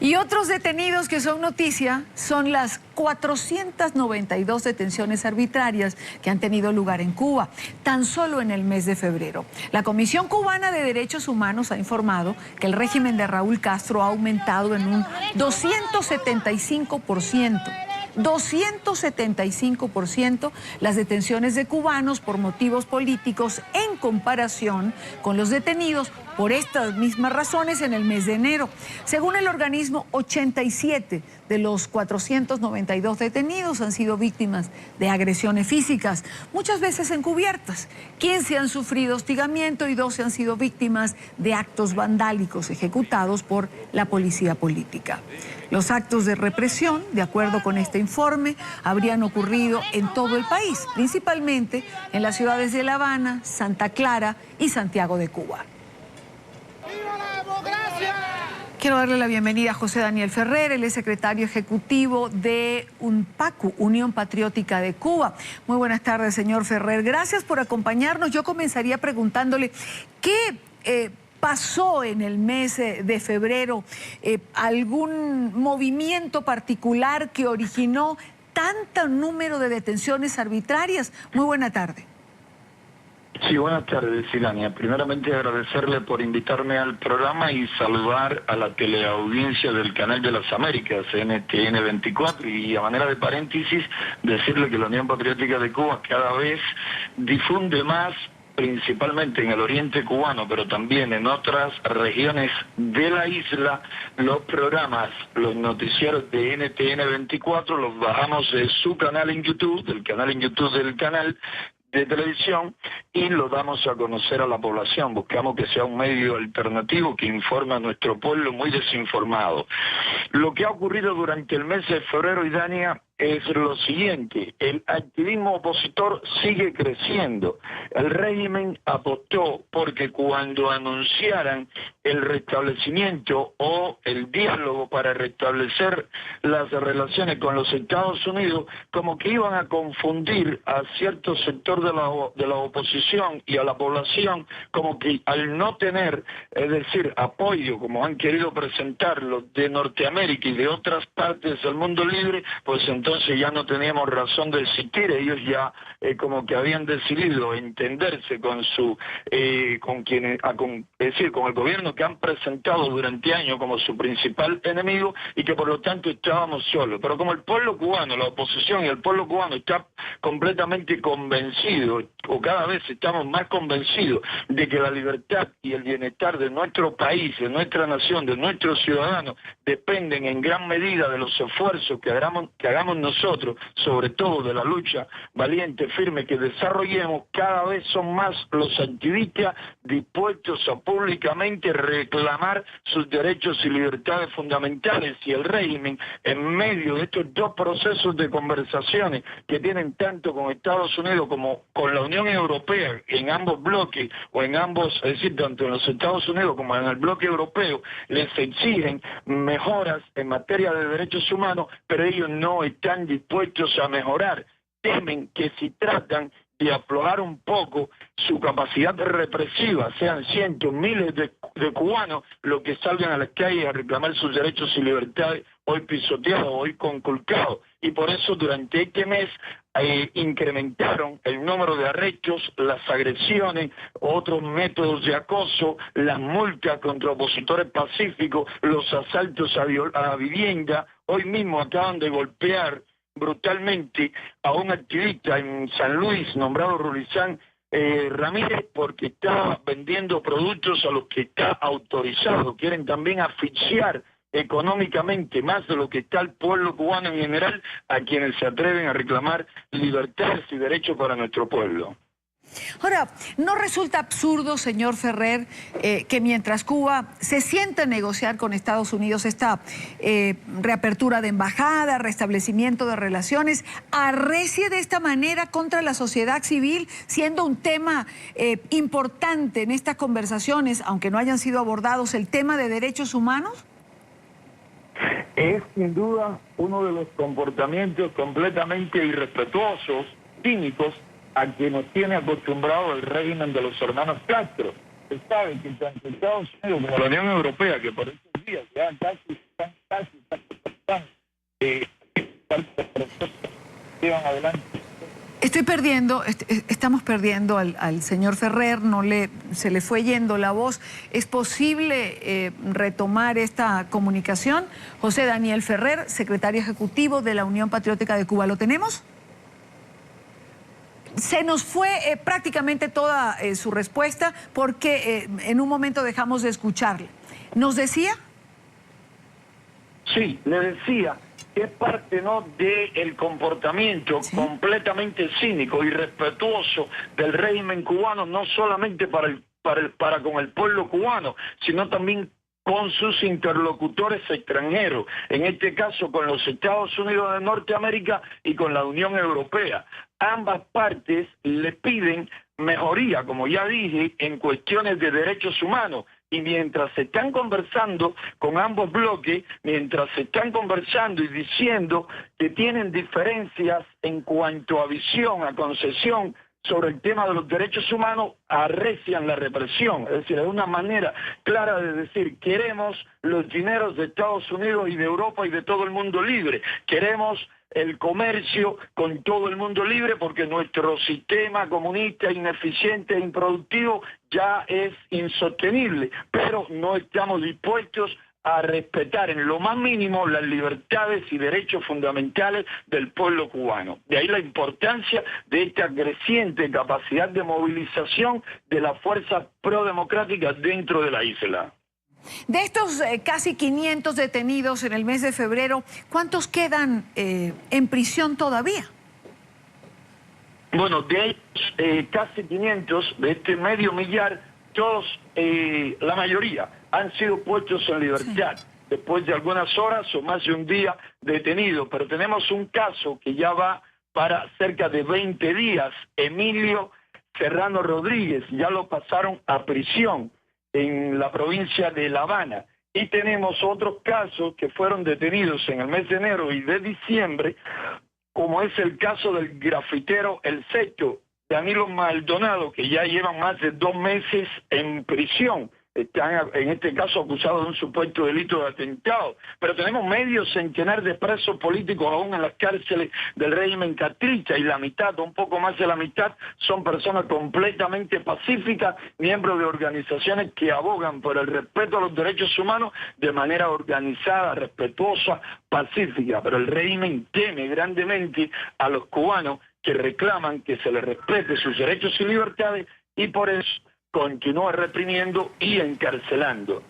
Y otros detenidos que son noticia son las 492 detenciones arbitrarias que han tenido lugar en Cuba, tan solo en el mes de febrero. La Comisión Cubana de Derechos Humanos ha informado que el régimen de Raúl Castro ha aumentado en un 275%. 275% las detenciones de cubanos por motivos políticos en comparación con los detenidos por estas mismas razones en el mes de enero. Según el organismo, 87 de los 492 detenidos han sido víctimas de agresiones físicas, muchas veces encubiertas. 15 han sufrido hostigamiento y 12 han sido víctimas de actos vandálicos ejecutados por la policía política. Los actos de represión, de acuerdo con este informe, habrían ocurrido en todo el país, principalmente en las ciudades de La Habana, Santa Clara y Santiago de Cuba. Quiero darle la bienvenida a José Daniel Ferrer, él es secretario ejecutivo de UNPACU, Unión Patriótica de Cuba. Muy buenas tardes, señor Ferrer. Gracias por acompañarnos. Yo comenzaría preguntándole qué pasó en el mes de febrero, algún movimiento particular que originó tanto número de detenciones arbitrarias. Muy buena tarde. Sí, buenas tardes, Silania. Primeramente agradecerle por invitarme al programa y saludar a la teleaudiencia del Canal de las Américas, NTN 24, y a manera de paréntesis decirle que la Unión Patriótica de Cuba cada vez difunde más, principalmente en el oriente cubano, pero también en otras regiones de la isla, los programas, los noticieros de NTN 24, los bajamos de su canal en YouTube, del canal en YouTube del canal de televisión, y lo damos a conocer a la población. Buscamos que sea un medio alternativo que informe a nuestro pueblo muy desinformado. Lo que ha ocurrido durante el mes de febrero, Idania, es lo siguiente: el activismo opositor sigue creciendo. El régimen apostó porque cuando anunciaran el restablecimiento o el diálogo para restablecer las relaciones con los Estados Unidos, como que iban a confundir a cierto sector de la oposición y a la población, como que al no tener, es decir, apoyo, como han querido presentarlo, de Norteamérica y de otras partes del mundo libre, pues entonces ya no teníamos razón de existir. Ellos ya como que habían decidido entenderse con su, es decir, con el gobierno que han presentado durante años como su principal enemigo, y que por lo tanto estábamos solos. Pero como el pueblo cubano, la oposición y el pueblo cubano está completamente convencido, o cada vez estamos más convencidos de que la libertad y el bienestar de nuestro país, de nuestra nación, de nuestros ciudadanos, dependen en gran medida de los esfuerzos que hagamos nosotros, sobre todo de la lucha valiente, firme que desarrollemos, cada vez son más los activistas dispuestos a públicamente reclamar sus derechos y libertades fundamentales, y el régimen, en medio de estos dos procesos de conversaciones que tienen tanto con Estados Unidos como con la Unión Europea, en ambos bloques, o en ambos, es decir, tanto en los Estados Unidos como en el bloque europeo, les exigen mejoras en materia de derechos humanos, pero ellos no están dispuestos a mejorar. Temen que si tratan de aflojar un poco su capacidad represiva, sean cientos, miles de cubanos los que salgan a las calles a reclamar sus derechos y libertades, hoy pisoteados, hoy conculcados. Y por eso durante este mes incrementaron el número de arrestos, las agresiones, otros métodos de acoso, las multas contra opositores pacíficos, los asaltos a vivienda. Hoy mismo acaban de golpear brutalmente a un activista en San Luis nombrado Rulizán Ramírez, porque está vendiendo productos a los que está autorizado. Quieren también asfixiar económicamente, más de lo que está el pueblo cubano en general, a quienes se atreven a reclamar libertades y derechos para nuestro pueblo. Ahora, ¿no resulta absurdo, señor Ferrer, que mientras Cuba se sienta a negociar con Estados Unidos esta reapertura de embajada, restablecimiento de relaciones, arrecie de esta manera contra la sociedad civil, siendo un tema importante en estas conversaciones, aunque no hayan sido abordados, el tema de derechos humanos? Es sin duda uno de los comportamientos completamente irrespetuosos, cínicos, a que nos tiene acostumbrado el régimen de los hermanos Castro. Se sabe que tanto Estados Unidos como la Unión Europea, que por estos días ya están casi Estamos perdiendo al señor Ferrer, se le fue yendo la voz. ¿Es posible retomar esta comunicación? José Daniel Ferrer, secretario ejecutivo de la Unión Patriótica de Cuba, ¿lo tenemos? Se nos fue prácticamente toda su respuesta porque en un momento dejamos de escucharle. ¿Nos decía? Sí, le decía que es parte, ¿no?, del comportamiento completamente cínico y irrespetuoso del régimen cubano, no solamente para con el pueblo cubano, sino también con sus interlocutores extranjeros, en este caso con los Estados Unidos de Norteamérica y con la Unión Europea. Ambas partes le piden mejoría, como ya dije, en cuestiones de derechos humanos. Y mientras se están conversando con ambos bloques, mientras se están conversando y diciendo que tienen diferencias en cuanto a visión, a concesión sobre el tema de los derechos humanos, arrecian la represión. Es decir, es una manera clara de decir: queremos los dineros de Estados Unidos y de Europa y de todo el mundo libre. Queremos el comercio con todo el mundo libre porque nuestro sistema comunista ineficiente e improductivo ya es insostenible, pero no estamos dispuestos a respetar en lo más mínimo las libertades y derechos fundamentales del pueblo cubano. De ahí la importancia de esta creciente capacidad de movilización de las fuerzas prodemocráticas dentro de la isla. De estos casi 500 detenidos en el mes de febrero, ¿cuántos quedan en prisión todavía? Bueno, de ellos, casi 500, de este medio millar, todos, la mayoría, han sido puestos en libertad después de algunas horas o más de un día detenidos. Pero tenemos un caso que ya va para cerca de 20 días. Emilio Serrano Rodríguez, ya lo pasaron a prisión en la provincia de La Habana. Y tenemos otros casos que fueron detenidos en el mes de enero y de diciembre, como es el caso del grafitero El Sexto, Danilo Maldonado, que ya llevan más de 2 meses en prisión. Están en este caso acusados de un supuesto delito de atentado. Pero tenemos medio centenar de presos políticos aún en las cárceles del régimen castrista, y la mitad, un poco más de la mitad, son personas completamente pacíficas, miembros de organizaciones que abogan por el respeto a los derechos humanos de manera organizada, respetuosa, pacífica. Pero el régimen teme grandemente a los cubanos que reclaman que se les respete sus derechos y libertades, y por eso continúa reprimiendo y encarcelando.